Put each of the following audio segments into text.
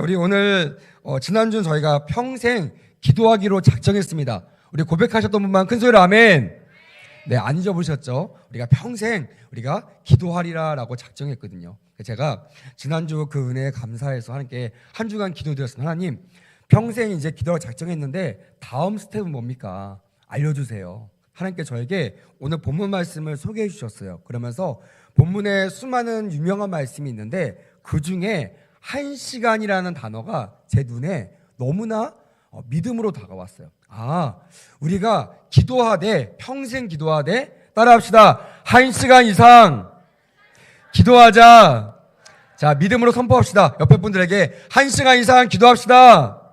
우리 오늘 지난주 저희가 평생 기도하기로 작정했습니다. 우리 고백하셨던 분만 큰 소리로 아멘. 네, 안 잊어보셨죠? 우리가 평생 우리가 기도하리라라고 작정했거든요. 제가 지난주 그 은혜에 감사해서 하나님께 한 주간 기도드렸습니다. 하나님, 평생 이제 기도를 작정했는데 다음 스텝은 뭡니까? 알려주세요. 하나님께 저에게 오늘 본문 말씀을 소개해 주셨어요. 그러면서 본문에 수많은 유명한 말씀이 있는데 그 중에 1시간이라는 단어가 제 눈에 너무나 믿음으로 다가왔어요. 우리가 기도하되, 평생 기도하되, 따라합시다. 1시간 이상 기도하자. 자, 믿음으로 선포합시다. 옆에 분들에게 1시간 이상 기도합시다.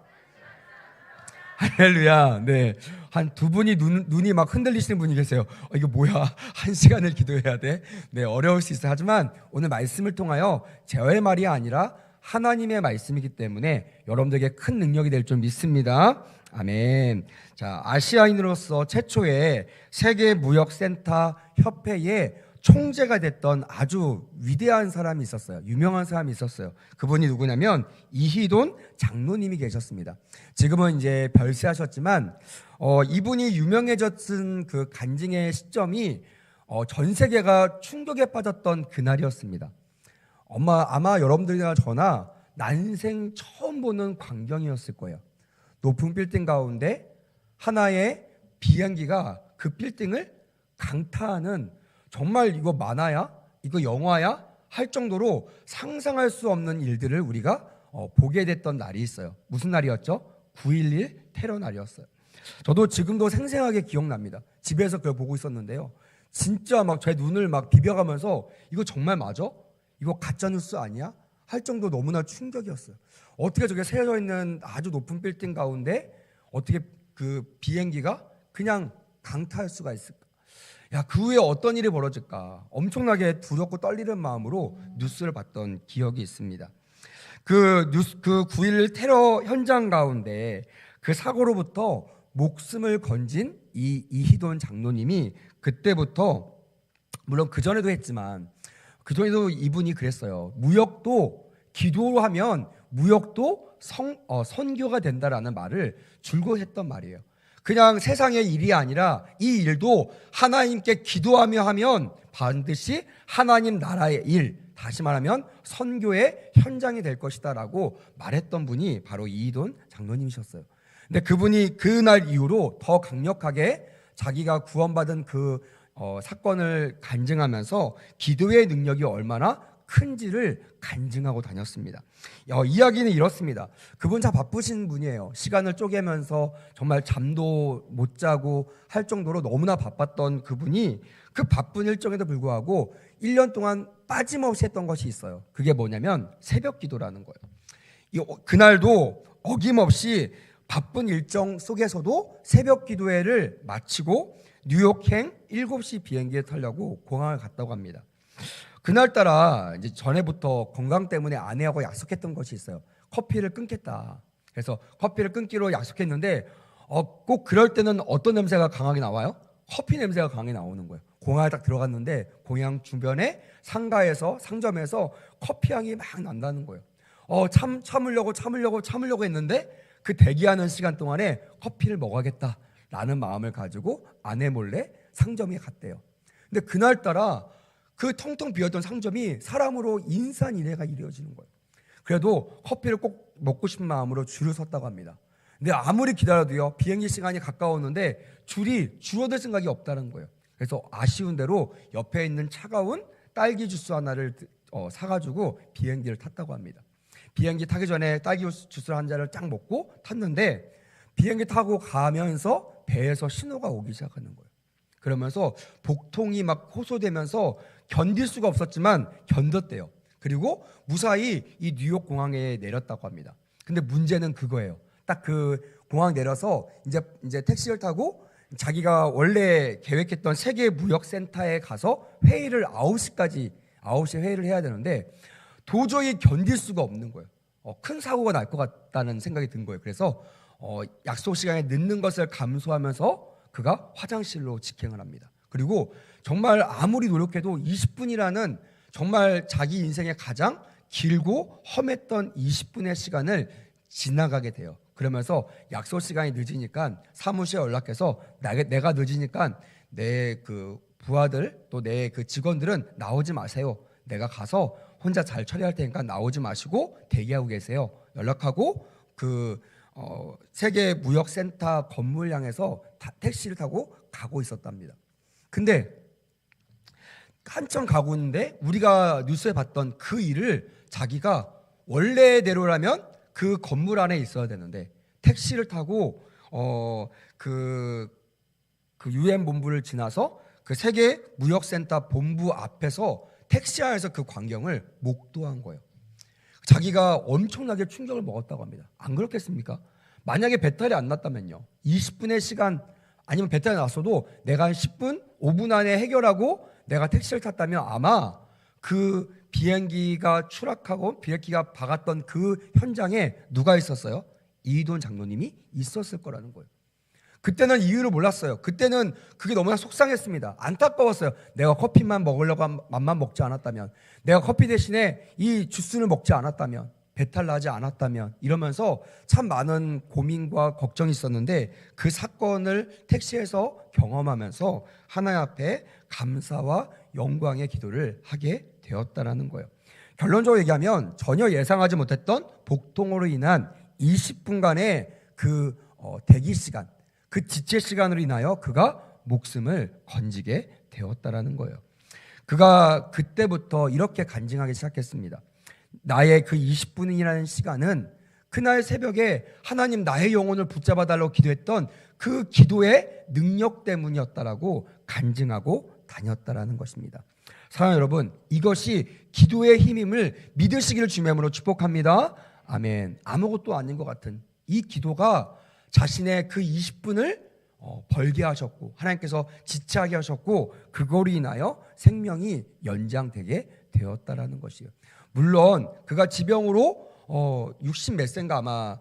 할렐루야. 네. 한 두 분이 눈이 막 흔들리시는 분이 계세요. 이거 뭐야? 1시간을 기도해야 돼? 네, 어려울 수 있어요. 하지만 오늘 말씀을 통하여 저의 말이 아니라 하나님의 말씀이기 때문에 여러분들에게 큰 능력이 될 줄 믿습니다. 아멘. 자, 아시아인으로서 최초의 세계무역센터 협회의 총재가 됐던 아주 위대한 사람이 있었어요. 유명한 사람이 있었어요. 그분이 누구냐면 이희돈 장로님이 계셨습니다. 지금은 이제 별세하셨지만 이분이 유명해졌던 그 간증의 시점이 전 세계가 충격에 빠졌던 그날이었습니다. 아마 여러분들이나 저나 난생 처음 보는 광경이었을 거예요. 높은 빌딩 가운데 하나의 비행기가 그 빌딩을 강타하는, 정말 이거 만화야? 이거 영화야? 할 정도로 상상할 수 없는 일들을 우리가 보게 됐던 날이 있어요. 무슨 날이었죠? 9.11 테러 날이었어요. 저도 지금도 생생하게 기억납니다. 집에서 그걸 보고 있었는데요. 진짜 막 제 눈을 막 비벼가면서 이거 정말 맞아? 이거 가짜뉴스 아니야? 할 정도 너무나 충격이었어요. 어떻게 저게 세워져 있는 아주 높은 빌딩 가운데 어떻게 그 비행기가 그냥 강타할 수가 있을까? 야, 그 후에 어떤 일이 벌어질까? 엄청나게 두렵고 떨리는 마음으로 뉴스를 봤던 기억이 있습니다. 그 9.11 테러 현장 가운데 그 사고로부터 목숨을 건진 이희돈 장로님이 그때부터, 물론 그전에도 했지만 그전에도 이분이 그랬어요. 무역도 기도로 하면 무역도 선교가 된다라는 말을 줄곧 했던 말이에요. 그냥 세상의 일이 아니라 이 일도 하나님께 기도하며 하면 반드시 하나님 나라의 일, 다시 말하면 선교의 현장이 될 것이다 라고 말했던 분이 바로 이희돈 장로님이셨어요. 근데 그분이 그날 이후로 더 강력하게 자기가 구원받은 그 사건을 간증하면서 기도의 능력이 얼마나 큰지를 간증하고 다녔습니다. 이야기는 이렇습니다. 그분 참 바쁘신 분이에요. 시간을 쪼개면서 정말 잠도 못 자고 할 정도로 너무나 바빴던 그분이 그 바쁜 일정에도 불구하고 1년 동안 빠짐없이 했던 것이 있어요. 그게 뭐냐면 새벽 기도라는 거예요. 그날도 어김없이 바쁜 일정 속에서도 새벽 기도회를 마치고 뉴욕행 7시 비행기에 타려고 공항을 갔다고 합니다. 그날따라 이제 전에부터 건강 때문에 아내하고 약속했던 것이 있어요. 커피를 끊겠다. 그래서 커피를 끊기로 약속했는데 꼭 그럴 때는 어떤 냄새가 강하게 나와요? 커피 냄새가 강하게 나오는 거예요. 공항에 딱 들어갔는데 공항 주변에 상점에서 커피 향이 막 난다는 거예요. 참으려고 했는데 그 대기하는 시간 동안에 커피를 먹어야겠다라는 마음을 가지고 아내 몰래 상점에 갔대요. 근데 그날따라 그 텅텅 비었던 상점이 사람으로 인산인해가 이루어지는 거예요. 그래도 커피를 꼭 먹고 싶은 마음으로 줄을 섰다고 합니다. 근데 아무리 기다려도요, 비행기 시간이 가까웠는데 줄이 줄어들 생각이 없다는 거예요. 그래서 아쉬운 대로 옆에 있는 차가운 딸기 주스 하나를 사가지고 비행기를 탔다고 합니다. 비행기 타기 전에 딸기 주스 한 잔을 쫙 먹고 탔는데 비행기 타고 가면서 배에서 신호가 오기 시작하는 거예요. 그러면서 복통이 막 호소되면서 견딜 수가 없었지만 견뎠대요. 그리고 무사히 이 뉴욕 공항에 내렸다고 합니다. 근데 문제는 그거예요. 딱 그 공항 내려서 이제 택시를 타고 자기가 원래 계획했던 세계무역센터에 가서 회의를 9시에 회의를 해야 되는데 도저히 견딜 수가 없는 거예요. 큰 사고가 날 것 같다는 생각이 든 거예요. 그래서 약속 시간에 늦는 것을 감수하면서 그가 화장실로 직행을 합니다. 그리고 정말 아무리 노력해도 20분이라는 정말 자기 인생의 가장 길고 험했던 20분의 시간을 지나가게 돼요. 그러면서 약속 시간이 늦으니까 사무실에 연락해서 내가 늦으니까 내 그 부하들 또 내 그 직원들은 나오지 마세요. 내가 가서 혼자 잘 처리할 테니까 나오지 마시고 대기하고 계세요. 연락하고 그 세계 무역센터 건물 향해서 택시를 타고 가고 있었답니다. 근데 한참 가고 있는데 우리가 뉴스에 봤던 그 일을 자기가 원래대로라면 그 건물 안에 있어야 되는데 택시를 타고 그 UN 본부를 지나서 그 세계 무역센터 본부 앞에서 택시 안에서 그 광경을 목도한 거예요. 자기가 엄청나게 충격을 먹었다고 합니다. 안 그렇겠습니까? 만약에 배탈이 안 났다면요, 20분의 시간 아니면 배탈이 났어도 내가 한 10분, 5분 안에 해결하고 내가 택시를 탔다면 아마 그 비행기가 추락하고 비행기가 박았던 그 현장에 누가 있었어요? 이돈 장로님이 있었을 거라는 거예요. 그때는 이유를 몰랐어요. 그때는 그게 너무나 속상했습니다. 안타까웠어요. 내가 커피만 먹으려고 맘만 먹지 않았다면, 내가 커피 대신에 이 주스를 먹지 않았다면, 배탈 나지 않았다면, 이러면서 참 많은 고민과 걱정이 있었는데 그 사건을 택시에서 경험하면서 하나님 앞에 감사와 영광의 기도를 하게 되었다라는 거예요. 결론적으로 얘기하면 전혀 예상하지 못했던 복통으로 인한 20분간의 그 대기 시간, 그 지체 시간으로 인하여 그가 목숨을 건지게 되었다라는 거예요. 그가 그때부터 이렇게 간증하기 시작했습니다. 나의 그 20분이라는 시간은 그날 새벽에 하나님 나의 영혼을 붙잡아 달라고 기도했던 그 기도의 능력 때문이었다라고 간증하고 다녔다라는 것입니다. 사랑하는 여러분, 이것이 기도의 힘임을 믿으시기를 주님으로 축복합니다. 아멘. 아무것도 아닌 것 같은 이 기도가 자신의 그 20분을 벌게 하셨고 하나님께서 지체하게 하셨고 그거로 인하여 생명이 연장되게 되었다라는 것이에요. 물론 그가 지병으로 60 몇 세인가 아마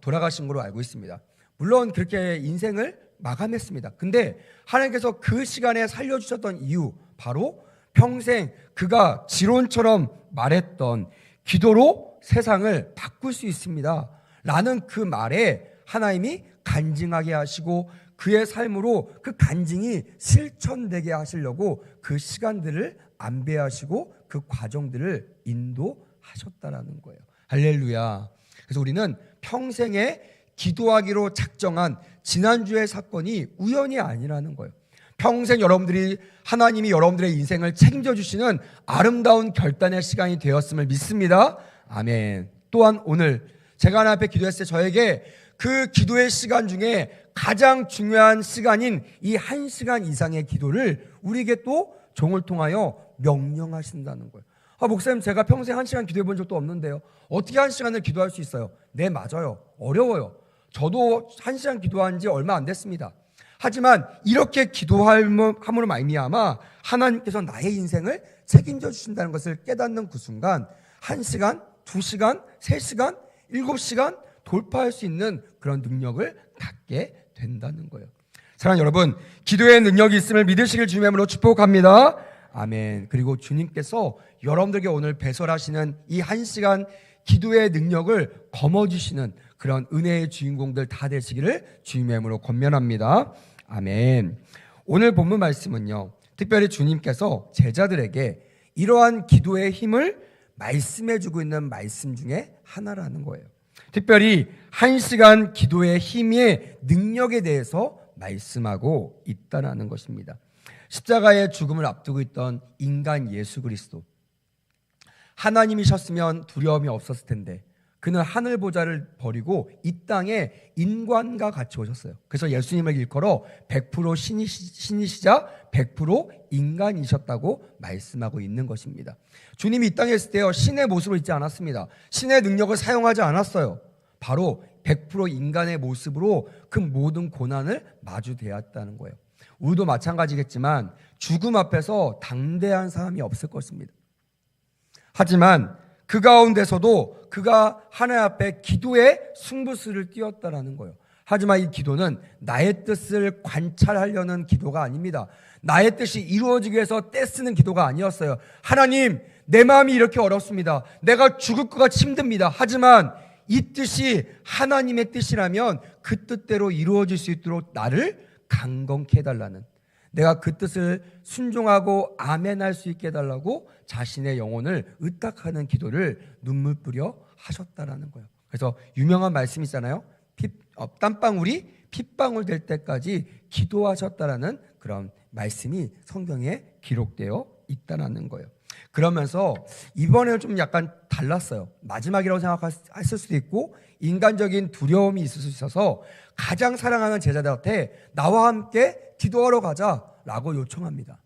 돌아가신 걸로 알고 있습니다. 물론 그렇게 인생을 마감했습니다. 근데 하나님께서 그 시간에 살려주셨던 이유, 바로 평생 그가 지론처럼 말했던 기도로 세상을 바꿀 수 있습니다 라는 그 말에 하나님이 간증하게 하시고 그의 삶으로 그 간증이 실천되게 하시려고 그 시간들을 안배하시고 그 과정들을 인도하셨다라는 거예요. 할렐루야. 그래서 우리는 평생에 기도하기로 작정한 지난주의 사건이 우연이 아니라는 거예요. 평생 여러분들이 하나님이 여러분들의 인생을 책임져 주시는 아름다운 결단의 시간이 되었음을 믿습니다. 아멘. 또한 오늘 제가 하나님 앞에 기도했을 때 저에게 그 기도의 시간 중에 가장 중요한 시간인 이 1시간 이상의 기도를 우리에게 또 종을 통하여 명령하신다는 거예요. 목사님, 제가 평생 1시간 기도해 본 적도 없는데요. 어떻게 1시간을 기도할 수 있어요? 네, 맞아요. 어려워요. 저도 1시간 기도한 지 얼마 안 됐습니다. 하지만 이렇게 기도함으로 말미암아 하나님께서 나의 인생을 책임져 주신다는 것을 깨닫는 그 순간 1시간, 2시간, 3시간, 7시간 돌파할 수 있는 그런 능력을 갖게 된다는 거예요. 사랑하는 여러분, 기도의 능력이 있음을 믿으시길 주님으로 축복합니다. 아멘. 그리고 주님께서 여러분들에게 오늘 배설하시는 이 1시간 기도의 능력을 거머쥐시는 그런 은혜의 주인공들 다 되시기를 주님의 이름으로 권면합니다. 아멘. 오늘 본문 말씀은요, 특별히 주님께서 제자들에게 이러한 기도의 힘을 말씀해주고 있는 말씀 중에 하나라는 거예요. 특별히 1시간 기도의 힘의 능력에 대해서 말씀하고 있다는 것입니다. 십자가의 죽음을 앞두고 있던 인간 예수 그리스도, 하나님이셨으면 두려움이 없었을 텐데 그는 하늘 보좌를 버리고 이 땅에 인간과 같이 오셨어요. 그래서 예수님을 일컬어 100% 신이시자 100% 인간이셨다고 말씀하고 있는 것입니다. 주님이 이 땅에 있을 때요, 신의 모습으로 있지 않았습니다. 신의 능력을 사용하지 않았어요. 바로 100% 인간의 모습으로 그 모든 고난을 마주대했다는 거예요. 우리도 마찬가지겠지만 죽음 앞에서 당대한 사람이 없을 것입니다. 하지만 그 가운데서도 그가 하나님 앞에 기도의 승부수를 띄웠다라는 거예요. 하지만 이 기도는 나의 뜻을 관찰하려는 기도가 아닙니다. 나의 뜻이 이루어지기 위해서 떼쓰는 기도가 아니었어요. 하나님, 내 마음이 이렇게 어렵습니다. 내가 죽을 것 같이 힘듭니다. 하지만 이 뜻이 하나님의 뜻이라면 그 뜻대로 이루어질 수 있도록 나를 강건케 해달라는, 내가 그 뜻을 순종하고 아멘할 수 있게 해달라고 자신의 영혼을 의탁하는 기도를 눈물 뿌려 하셨다라는 거예요. 그래서 유명한 말씀이 있잖아요. 땀방울이 핏방울 될 때까지 기도하셨다라는 그런 말씀이 성경에 기록되어 있다라는 거예요. 그러면서 이번에는 좀 약간 달랐어요. 마지막이라고 생각했을 수도 있고 인간적인 두려움이 있을 수 있어서 가장 사랑하는 제자들한테 나와 함께 기도하러 가자라고 요청합니다.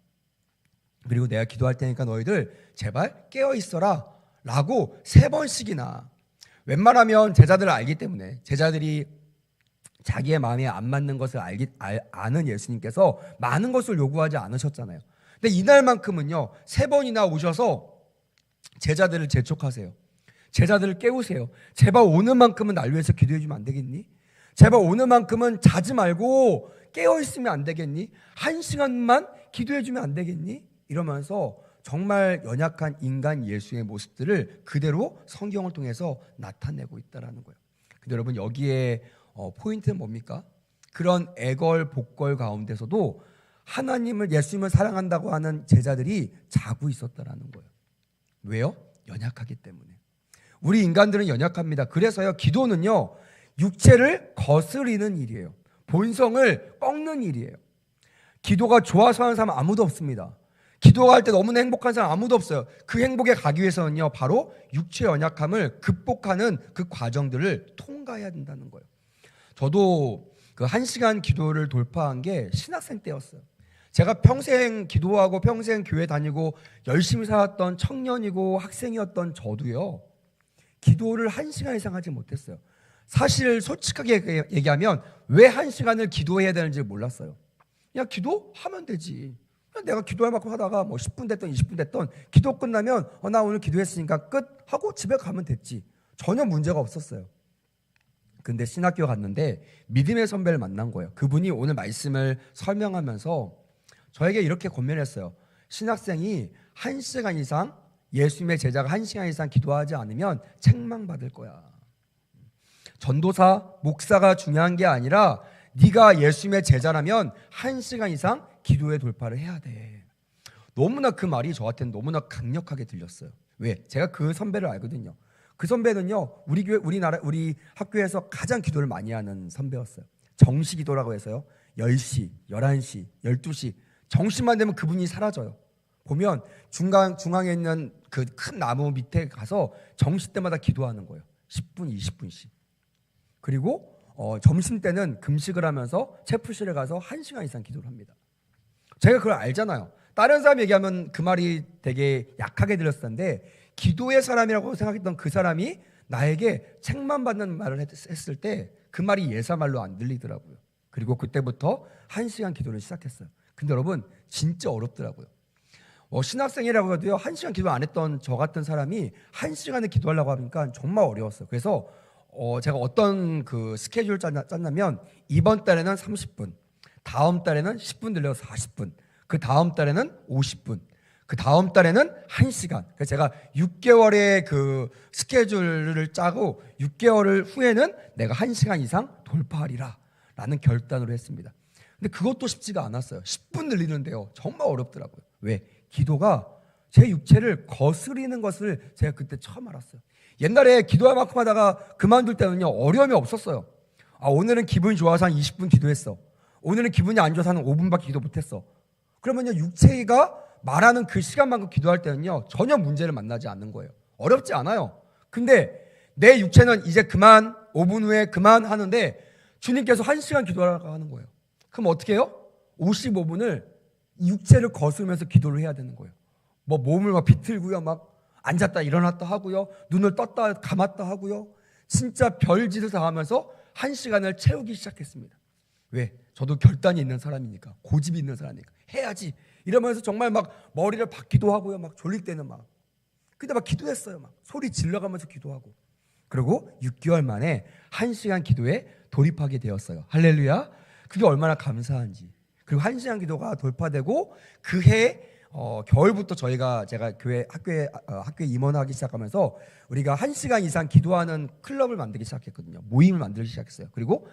그리고 내가 기도할 테니까 너희들 제발 깨어 있어라 라고 3번씩이나, 웬만하면 제자들을 알기 때문에, 제자들이 자기의 마음에 안 맞는 것을 아는 예수님께서 많은 것을 요구하지 않으셨잖아요. 근데 이날만큼은요 3번이나 오셔서 제자들을 재촉하세요. 제자들을 깨우세요. 제발 오늘만큼은 날 위해서 기도해 주면 안 되겠니? 제발 오늘만큼은 자지 말고 깨어 있으면 안 되겠니? 1시간만 기도해 주면 안 되겠니? 이러면서 정말 연약한 인간 예수의 모습들을 그대로 성경을 통해서 나타내고 있다는 거예요. 근데 여러분 여기에 포인트는 뭡니까? 그런 애걸 복걸 가운데서도 하나님을, 예수님을 사랑한다고 하는 제자들이 자고 있었다라는 거예요. 왜요? 연약하기 때문에. 우리 인간들은 연약합니다. 그래서요 기도는요 육체를 거스리는 일이에요. 본성을 꺾는 일이에요. 기도가 좋아서 하는 사람 아무도 없습니다. 기도할 때 너무나 행복한 사람 아무도 없어요. 그 행복에 가기 위해서는요 바로 육체 연약함을 극복하는 그 과정들을 통과해야 된다는 거예요. 저도 그 1시간 기도를 돌파한 게 신학생 때였어요. 제가 평생 기도하고 평생 교회 다니고 열심히 살았던 청년이고 학생이었던 저도요 기도를 1시간 이상 하지 못했어요. 사실 솔직하게 얘기하면 왜 1시간을 기도해야 되는지 몰랐어요. 그냥 기도하면 되지. 그냥 내가 기도할 만큼 하다가 뭐 10분 됐던 20분 됐던 기도 끝나면 나 오늘 기도했으니까 끝 하고 집에 가면 됐지. 전혀 문제가 없었어요. 근데 신학교 갔는데 믿음의 선배를 만난 거예요. 그분이 오늘 말씀을 설명하면서 저에게 이렇게 권면했어요. 신학생이 1시간 이상, 예수님의 제자가 1시간 이상 기도하지 않으면 책망받을 거야. 전도사, 목사가 중요한 게 아니라 네가 예수님의 제자라면 1시간 이상 기도의 돌파를 해야 돼. 너무나 그 말이 저한테는 너무나 강력하게 들렸어요. 왜? 제가 그 선배를 알거든요. 그 선배는요 우리 학교에서 가장 기도를 많이 하는 선배였어요. 정시기도라고 해서요 10시, 11시, 12시 정시만 되면 그분이 사라져요. 보면 중앙에 있는 그 큰 나무 밑에 가서 정시 때마다 기도하는 거예요. 10분, 20분씩. 그리고 점심 때는 금식을 하면서 체프실에 가서 1시간 이상 기도를 합니다. 제가 그걸 알잖아요. 다른 사람 얘기하면 그 말이 되게 약하게 들렸을 텐데 기도의 사람이라고 생각했던 그 사람이 나에게 책만 받는 말을 했을 때 그 말이 예사말로 안 들리더라고요. 그리고 그때부터 1시간 기도를 시작했어요. 근데 여러분 진짜 어렵더라고요. 신학생이라고 해도요 1시간 기도 안 했던 저 같은 사람이 1시간을 기도하려고 하니까 정말 어려웠어요. 그래서 제가 어떤 그 스케줄을 짰냐면 이번 달에는 30분, 다음 달에는 10분 늘려서 40분, 그 다음 달에는 50분, 그 다음 달에는 1시간. 그래서 제가 6개월의 그 스케줄을 짜고 6개월 후에는 내가 1시간 이상 돌파하리라 라는 결단을 했습니다. 근데 그것도 쉽지가 않았어요. 10분 늘리는데요 정말 어렵더라고요. 왜? 기도가 제 육체를 거스리는 것을 제가 그때 처음 알았어요. 옛날에 기도할 만큼 하다가 그만둘 때는요 어려움이 없었어요. 오늘은 기분이 좋아서 한 20분 기도했어. 오늘은 기분이 안 좋아서 한 5분밖에 기도 못했어. 그러면요 육체가 말하는 그 시간만큼 기도할 때는요 전혀 문제를 만나지 않는 거예요. 어렵지 않아요. 근데 내 육체는 이제 그만, 5분 후에 그만 하는데 주님께서 1시간 기도하라고 하는 거예요. 그럼 어떻게 해요? 55분을 육체를 거스르면서 기도를 해야 되는 거예요. 뭐 몸을 막 비틀고요, 막 앉았다 일어났다 하고요, 눈을 떴다 감았다 하고요, 진짜 별짓을 다 하면서 1시간을 채우기 시작했습니다. 왜? 저도 결단이 있는 사람이니까, 고집이 있는 사람이니까 해야지 이러면서 정말 막 머리를 박기도 하고요, 막 졸릴 때는 막. 근데 막 기도했어요. 막 소리 질러가면서 기도하고. 그리고 6개월 만에 1시간 기도에 돌입하게 되었어요. 할렐루야. 그게 얼마나 감사한지. 그리고 1시간 기도가 돌파되고 그 해 겨울부터 제가 학교에 임원하기 시작하면서 우리가 1시간 이상 기도하는 클럽을 만들기 시작했거든요. 모임을 만들기 시작했어요. 그리고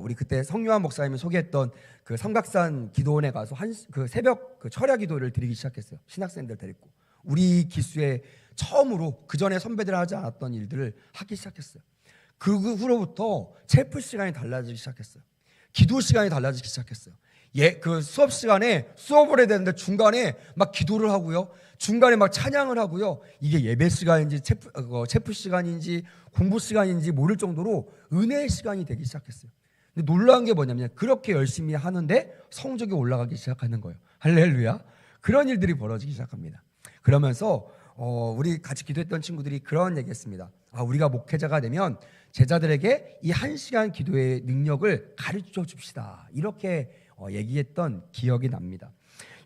우리 그때 성유한 목사님이 소개했던 그 삼각산 기도원에 가서 그 새벽 그 철야 기도를 드리기 시작했어요. 신학생들 데리고 우리 기수에 처음으로 그 전에 선배들 하지 않았던 일들을 하기 시작했어요. 그 후로부터 체프 시간이 달라지기 시작했어요. 기도 시간이 달라지기 시작했어요. 그 수업 시간에 수업을 해야 되는데 중간에 막 기도를 하고요. 중간에 막 찬양을 하고요. 이게 예배 시간인지 체프 시간인지 공부 시간인지 모를 정도로 은혜의 시간이 되기 시작했어요. 근데 놀라운 게 뭐냐면 그렇게 열심히 하는데 성적이 올라가기 시작하는 거예요. 할렐루야. 그런 일들이 벌어지기 시작합니다. 그러면서 우리 같이 기도했던 친구들이 그런 얘기했습니다. 우리가 목회자가 되면 제자들에게 이 1시간 기도의 능력을 가르쳐 줍시다. 이렇게 얘기했던 기억이 납니다.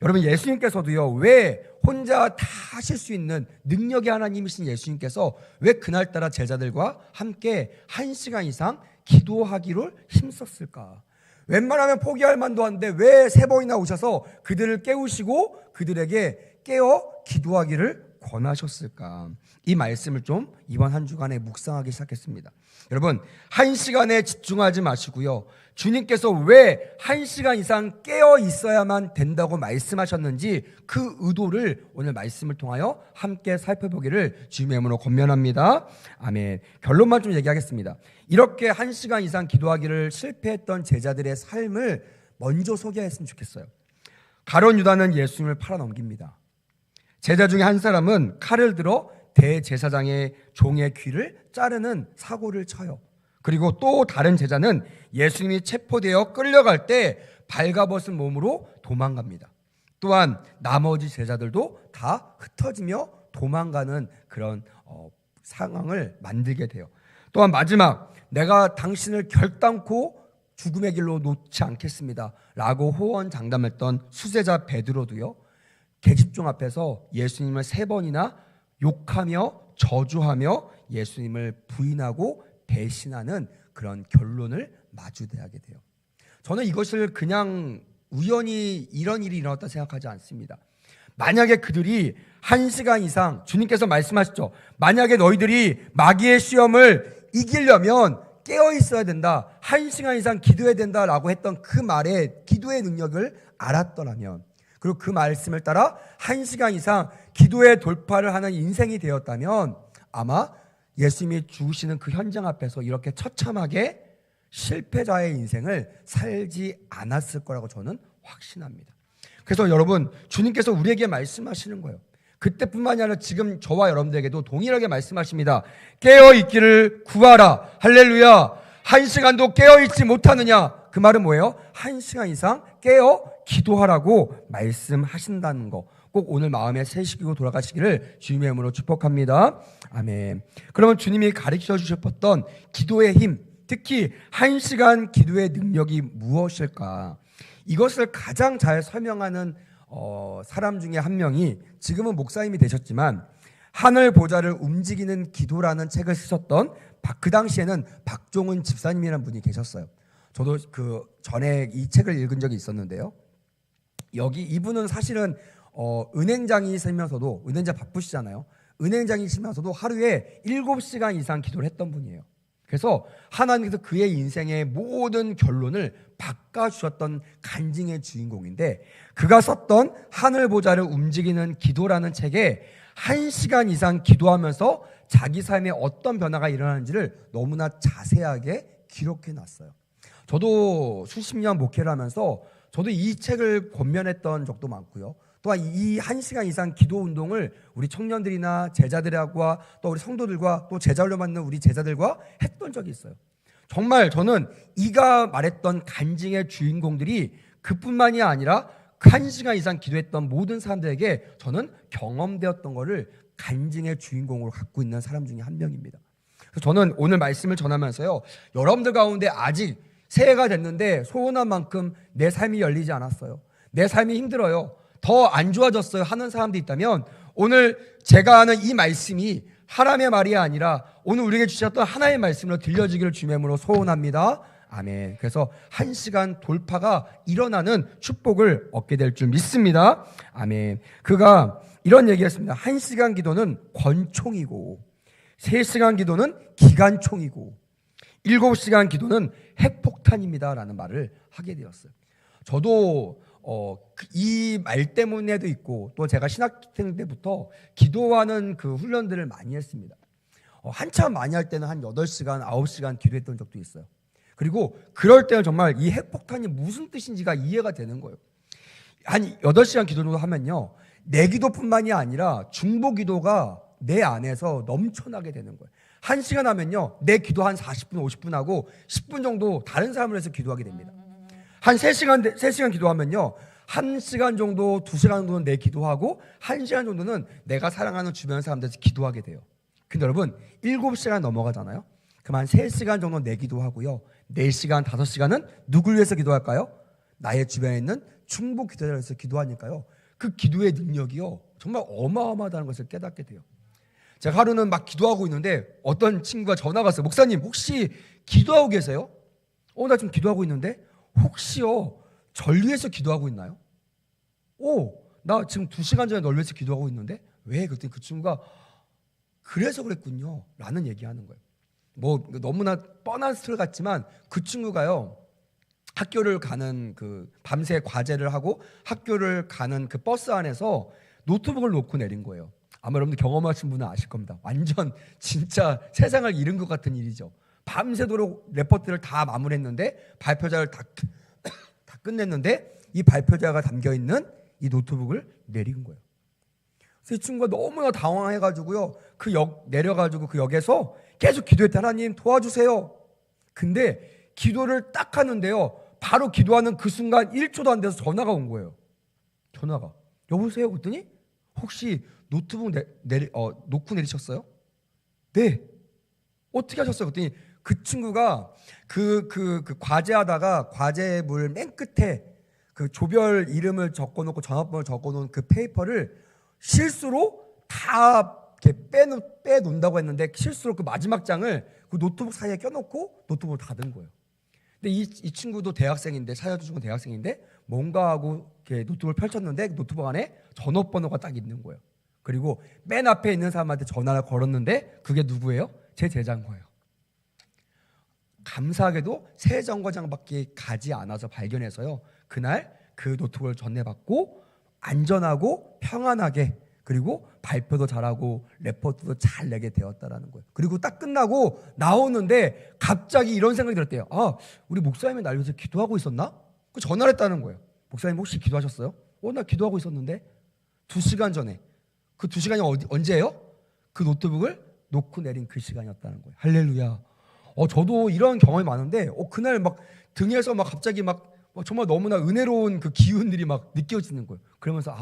여러분, 예수님께서도요, 왜 혼자 다 하실 수 있는 능력의 하나님이신 예수님께서 왜 그날따라 제자들과 함께 1시간 이상 기도하기를 힘썼을까? 웬만하면 포기할 만도 한데 왜 3번이나 오셔서 그들을 깨우시고 그들에게 깨어 기도하기를 권하셨을까? 이 말씀을 좀 이번 한 주간에 묵상하기 시작했습니다. 여러분, 1시간에 집중하지 마시고요. 주님께서 왜 1시간 이상 깨어 있어야만 된다고 말씀하셨는지 그 의도를 오늘 말씀을 통하여 함께 살펴보기를 주님의 이름으로 권면합니다. 아멘. 결론만 좀 얘기하겠습니다. 이렇게 1시간 이상 기도하기를 실패했던 제자들의 삶을 먼저 소개했으면 좋겠어요. 가룟 유다는 예수님을 팔아넘깁니다. 제자 중에 한 사람은 칼을 들어 대제사장의 종의 귀를 자르는 사고를 쳐요. 그리고 또 다른 제자는 예수님이 체포되어 끌려갈 때 발가벗은 몸으로 도망갑니다. 또한 나머지 제자들도 다 흩어지며 도망가는 그런 상황을 만들게 돼요. 또한 마지막, 내가 당신을 결단코 죽음의 길로 놓지 않겠습니다 라고 호언장담했던 수제자 베드로도요, 계집종 앞에서 예수님을 3번이나 욕하며 저주하며 예수님을 부인하고 배신하는 그런 결론을 마주대하게 돼요. 저는 이것을 그냥 우연히 이런 일이 일어났다 생각하지 않습니다. 만약에 그들이 1시간 이상, 주님께서 말씀하셨죠. 만약에 너희들이 마귀의 시험을 이기려면 깨어 있어야 된다, 1시간 이상 기도해야 된다라고 했던 그 말에 기도의 능력을 알았더라면, 그리고 그 말씀을 따라 1시간 이상 기도의 돌파를 하는 인생이 되었다면 아마 예수님이 죽으시는 그 현장 앞에서 이렇게 처참하게 실패자의 인생을 살지 않았을 거라고 저는 확신합니다. 그래서 여러분, 주님께서 우리에게 말씀하시는 거예요. 그때뿐만이 아니라 지금 저와 여러분들에게도 동일하게 말씀하십니다. 깨어있기를 구하라. 할렐루야. 1시간도 깨어있지 못하느냐? 그 말은 뭐예요? 1시간 이상 깨어 기도하라고 말씀하신다는 거. 꼭 오늘 마음에 새시키고 돌아가시기를 주님의 이름으로 축복합니다. 아멘. 그러면 주님이 가르쳐 주셨던 기도의 힘, 특히 1시간 기도의 능력이 무엇일까? 이것을 가장 잘 설명하는 사람 중에 한 명이 지금은 목사님이 되셨지만 하늘 보좌를 움직이는 기도라는 책을 쓰셨던 그 당시에는 박종훈 집사님이라는 분이 계셨어요. 저도 그 전에 이 책을 읽은 적이 있었는데요. 이분은 사실은 은행장이시면서도, 은행장 바쁘시잖아요. 은행장이시면서도 하루에 7시간 이상 기도를 했던 분이에요. 그래서 하나님께서 그의 인생의 모든 결론을 바꿔주셨던 간증의 주인공인데, 그가 썼던 하늘 보좌를 움직이는 기도라는 책에 1시간 이상 기도하면서 자기 삶에 어떤 변화가 일어나는지를 너무나 자세하게 기록해 놨어요. 저도 수십 년 목회를 하면서 저도 이 책을 권면했던 적도 많고요. 또한 이 1시간 이상 기도 운동을 우리 청년들이나 제자들과 또 우리 성도들과 또 제자로 만든 우리 제자들과 했던 적이 있어요. 정말 저는 이가 말했던 간증의 주인공들이 그뿐만이 아니라 그 1시간 이상 기도했던 모든 사람들에게 저는 경험되었던 것을 간증의 주인공으로 갖고 있는 사람 중에 한 명입니다. 그래서 저는 오늘 말씀을 전하면서요, 여러분들 가운데 아직 새해가 됐는데 소원한 만큼 내 삶이 열리지 않았어요, 내 삶이 힘들어요, 더 안 좋아졌어요 하는 사람도 있다면 오늘 제가 하는 이 말씀이 하나님의 말이 아니라 오늘 우리에게 주셨던 하나의 말씀으로 들려지기를 주님으로 소원합니다. 아멘. 그래서 1시간 돌파가 일어나는 축복을 얻게 될 줄 믿습니다. 아멘. 그가 이런 얘기했습니다. 1시간 기도는 권총이고 3시간 기도는 기관총이고 7시간 기도는 핵폭탄입니다 라는 말을 하게 되었어요. 저도 이 말 때문에도 있고 또 제가 신학생 때부터 기도하는 그 훈련들을 많이 했습니다. 한참 많이 할 때는 한 8시간, 9시간 기도했던 적도 있어요. 그리고 그럴 때는 정말 이 핵폭탄이 무슨 뜻인지가 이해가 되는 거예요. 한 8시간 기도 정도 하면요, 내 기도뿐만이 아니라 중보 기도가 내 안에서 넘쳐나게 되는 거예요. 1시간 하면요, 내 기도 한 40분, 50분 하고 10분 정도 다른 사람을 해서 기도하게 됩니다. 한 3시간 기도하면요, 1시간 정도, 2시간 정도는 내 기도하고 1시간 정도는 내가 사랑하는 주변 사람들에서 기도하게 돼요. 근데 여러분 7시간 넘어가잖아요. 그럼 한 3시간 정도 내 기도하고요, 4시간, 5시간은 누굴 위해서 기도할까요? 나의 주변에 있는 중보 기도자를 위해서 기도하니까요, 그 기도의 능력이요 정말 어마어마하다는 것을 깨닫게 돼요. 제가 하루는 막 기도하고 있는데 어떤 친구가 전화가 왔어요. 목사님 혹시 기도하고 계세요? 나 지금 기도하고 있는데 혹시요 절 위해서 기도하고 있나요? 나 지금 2시간 전에 널 위해서 기도하고 있는데 왜? 그랬더니 그 친구가 그래서 그랬군요 라는 얘기하는 거예요. 뭐 너무나 뻔한 스토리 같지만 그 친구가요, 학교를 가는 그 밤새 과제를 하고 학교를 가는 그 버스 안에서 노트북을 놓고 내린 거예요. 아마 여러분들 경험하신 분은 아실 겁니다. 완전 진짜 세상을 잃은 것 같은 일이죠. 밤새도록 레포트를 다 마무리했는데 발표자를 다 끝냈는데 이 발표자가 담겨있는 이 노트북을 내린 거예요. 그래서 이 친구가 너무나 당황해가지고요, 그 역 내려가지고 그 역에서 계속 기도했대. 하나님 도와주세요. 근데 기도를 딱 하는데요, 바로 기도하는 그 순간 1초도 안 돼서 전화가 온 거예요. 전화가. 여보세요? 그랬더니 혹시 노트북 놓고 내리셨어요? 네. 어떻게 하셨어요? 그랬더니 그 친구가 그 과제하다가 과제물 맨 끝에 그 조별 이름을 적어놓고 전화번호를 적어놓은 그 페이퍼를 실수로 다 이렇게 빼놓는다고 했는데 실수로 그 마지막 장을 그 노트북 사이에 껴놓고 노트북을 닫은 거예요. 근데 이 친구도 대학생인데, 사연주 친구 대학생인데 뭔가 하고 이렇게 노트북을 펼쳤는데 노트북 안에 전화번호가 딱 있는 거예요. 그리고 맨 앞에 있는 사람한테 전화를 걸었는데 그게 누구예요? 제 제자인 거예요. 감사하게도 새 정거장밖에 가지 않아서 발견해서요, 그날 그 노트북을 전해받고 안전하고 평안하게, 그리고 발표도 잘하고 레포트도 잘 내게 되었다라는 거예요. 그리고 딱 끝나고 나오는데 갑자기 이런 생각이 들었대요. 우리 목사님이 날 위해서 기도하고 있었나? 그 전화를 했다는 거예요. 목사님 혹시 기도하셨어요? 나 기도하고 있었는데 2시간 전에. 그 2시간이 언제예요? 그 노트북을 놓고 내린 그 시간이었다는 거예요. 할렐루야. 저도 이런 경험이 많은데 그날 막 등에서 막 갑자기 막 정말 너무나 은혜로운 그 기운들이 막 느껴지는 거예요. 그러면서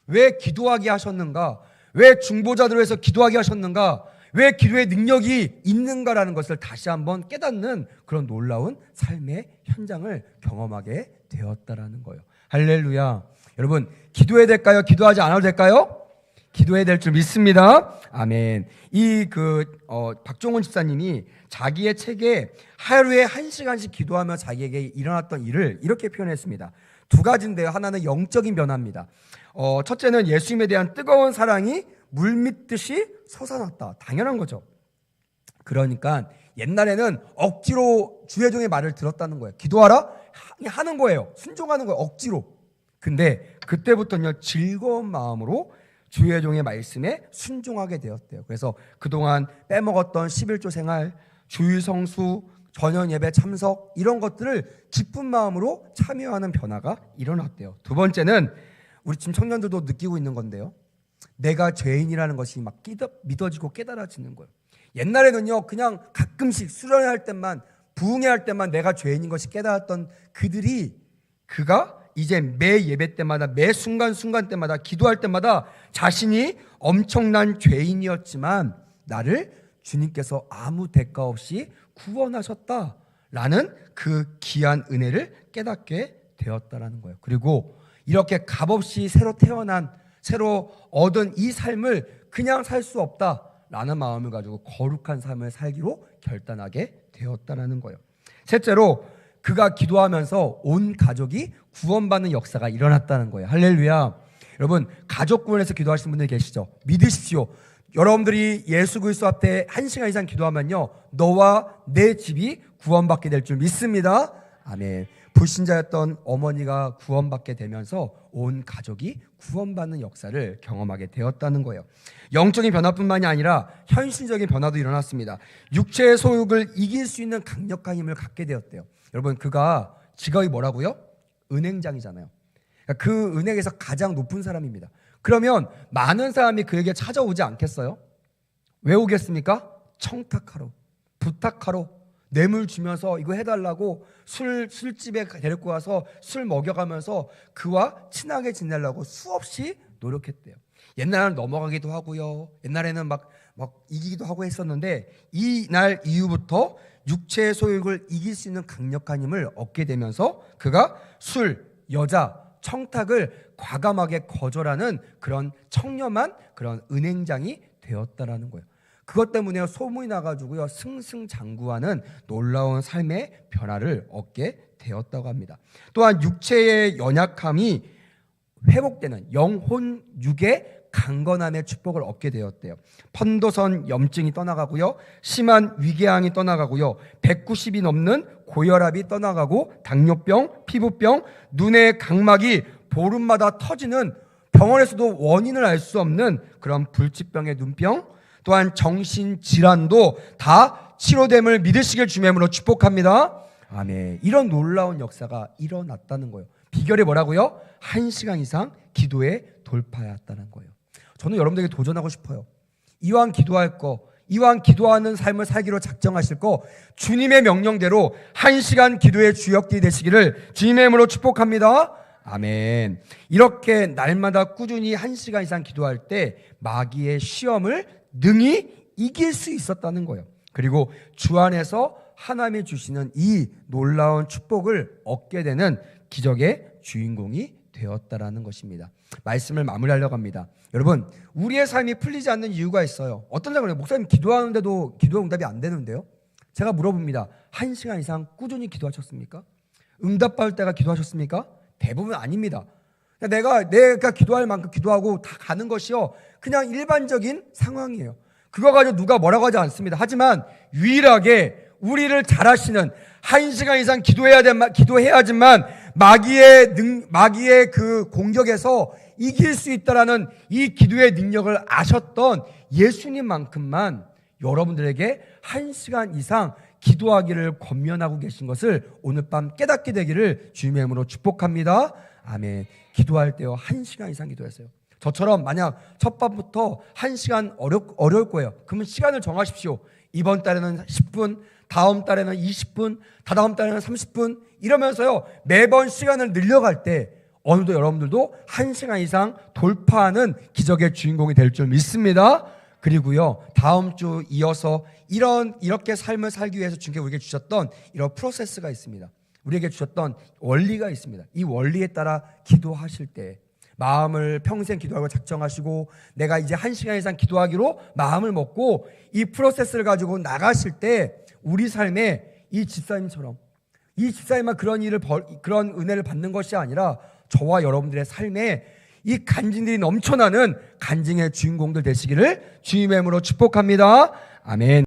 왜 기도하게 하셨는가? 왜 중보자들을 위해서 기도하게 하셨는가? 왜 기도의 능력이 있는가라는 것을 다시 한번 깨닫는 그런 놀라운 삶의 현장을 경험하게 되었다라는 거예요. 할렐루야. 여러분, 기도해야 될까요? 기도하지 않아도 될까요? 기도해야 될 줄 믿습니다. 아멘. 박종훈 집사님이 자기의 책에 하루에 1시간씩 기도하며 자기에게 일어났던 일을 이렇게 표현했습니다. 2가지인데요. 하나는 영적인 변화입니다. 첫째는 예수님에 대한 뜨거운 사랑이 물밀듯이 솟아났다. 당연한 거죠. 그러니까 옛날에는 억지로 주의 종의 말을 들었다는 거예요. 기도하라? 하는 거예요. 순종하는 거예요. 억지로. 근데 그때부터는요, 즐거운 마음으로 주의 종의 말씀에 순종하게 되었대요. 그래서 그동안 빼먹었던 11조 생활, 주일 성수, 전연 예배 참석, 이런 것들을 기쁜 마음으로 참여하는 변화가 일어났대요. 2번째는 우리 지금 청년들도 느끼고 있는 건데요, 내가 죄인이라는 것이 막 믿어지고 깨달아지는 거예요. 옛날에는요, 그냥 가끔씩 수련할 때만, 부흥회 할 때만 내가 죄인인 것이 깨달았던 그가 이제 매 예배 때마다, 매 순간순간 때마다, 기도할 때마다 자신이 엄청난 죄인이었지만 나를 주님께서 아무 대가 없이 구원하셨다라는 그 귀한 은혜를 깨닫게 되었다라는 거예요. 그리고 이렇게 값없이 새로 얻은 이 삶을 그냥 살 수 없다라는 마음을 가지고 거룩한 삶을 살기로 결단하게 되었다라는 거예요. 셋째로 그가 기도하면서 온 가족이 구원받는 역사가 일어났다는 거예요. 할렐루야. 여러분, 가족 구원에서 기도하시는 분들 계시죠? 믿으십시오. 여러분들이 예수 그리스도 앞에 1시간 이상 기도하면요, 너와 내 집이 구원받게 될 줄 믿습니다. 아멘. 불신자였던 어머니가 구원받게 되면서 온 가족이 구원받는 역사를 경험하게 되었다는 거예요. 영적인 변화뿐만이 아니라 현실적인 변화도 일어났습니다. 육체의 소욕을 이길 수 있는 강력한 힘을 갖게 되었대요. 여러분, 그가 직업이 뭐라고요? 은행장이잖아요. 그러니까 그 은행에서 가장 높은 사람입니다. 그러면 많은 사람이 그에게 찾아오지 않겠어요? 왜 오겠습니까? 청탁하러, 부탁하러, 뇌물 주면서 이거 해달라고 술집에 데리고 와서 술 먹여가면서 그와 친하게 지내려고 수없이 노력했대요. 옛날에는 넘어가기도 하고요. 옛날에는 막 이기기도 하고 했었는데 이 날 이후부터 육체의 소욕을 이길 수 있는 강력한 힘을 얻게 되면서 그가 술, 여자, 청탁을 과감하게 거절하는 그런 청렴한 그런 은행장이 되었다라는 거예요. 그것 때문에 소문이 나가지고요, 승승장구하는 놀라운 삶의 변화를 얻게 되었다고 합니다. 또한 육체의 연약함이 회복되는 영혼 육의 강건함의 축복을 얻게 되었대요. 편도선 염증이 떠나가고요, 심한 위궤양이 떠나가고요, 190이 넘는 고혈압이 떠나가고, 당뇨병, 피부병, 눈의 각막이 보름마다 터지는, 병원에서도 원인을 알 수 없는 그런 불치병의 눈병, 또한 정신질환도 다 치료됨을 믿으시길 주의 이름으로 축복합니다. 아멘. 이런 놀라운 역사가 일어났다는 거예요. 비결이 뭐라고요? 1시간 이상 기도에 돌파했다는 거예요. 저는 여러분들에게 도전하고 싶어요. 이왕 기도할 거, 이왕 기도하는 삶을 살기로 작정하실 거, 주님의 명령대로 1시간 기도의 주역들이 되시기를 주님의 이름으로 축복합니다. 아멘. 이렇게 날마다 꾸준히 1시간 이상 기도할 때 마귀의 시험을 능히 이길 수 있었다는 거예요. 그리고 주 안에서 하나님이 주시는 이 놀라운 축복을 얻게 되는 기적의 주인공이 되었다라는 것입니다. 말씀을 마무리하려고 합니다. 여러분, 우리의 삶이 풀리지 않는 이유가 있어요. 어떤 사람은 그래요. 목사님, 기도하는데도 기도 응답이 안 되는데요? 제가 물어봅니다. 1시간 이상 꾸준히 기도하셨습니까? 응답받을 때가 기도하셨습니까? 대부분 아닙니다. 내가 기도할 만큼 기도하고 다 가는 것이요, 그냥 일반적인 상황이에요. 그거 가지고 누가 뭐라고 하지 않습니다. 하지만 유일하게 우리를 잘 아시는, 1시간 이상 기도해야지만 마귀의 그 공격에서 이길 수 있다라는 이 기도의 능력을 아셨던 예수님만큼만 여러분들에게 1시간 이상 기도하기를 권면하고 계신 것을 오늘 밤 깨닫게 되기를 주님의 이름으로 축복합니다. 아멘. 기도할 때요, 1시간 이상 기도했어요. 저처럼 만약 첫 밤부터 1시간 어려울 거예요. 그러면 시간을 정하십시오. 이번 달에는 10분, 다음 달에는 20분, 다다음 달에는 30분 이러면서요, 매번 시간을 늘려갈 때 어느덧 여러분들도 1시간 이상 돌파하는 기적의 주인공이 될 줄 믿습니다. 그리고요, 다음 주 이어서 이렇게 삶을 살기 위해서 주님께 우리에게 주셨던 이런 프로세스가 있습니다. 우리에게 주셨던 원리가 있습니다. 이 원리에 따라 기도하실 때 마음을 평생 기도하고 작정하시고 내가 이제 1시간 이상 기도하기로 마음을 먹고 이 프로세스를 가지고 나가실 때 우리 삶에 이 집사님처럼, 이 집사님만 그런 은혜를 받는 것이 아니라 저와 여러분들의 삶에 이 간증들이 넘쳐나는 간증의 주인공들 되시기를 주님의 이름으로 축복합니다. 아멘.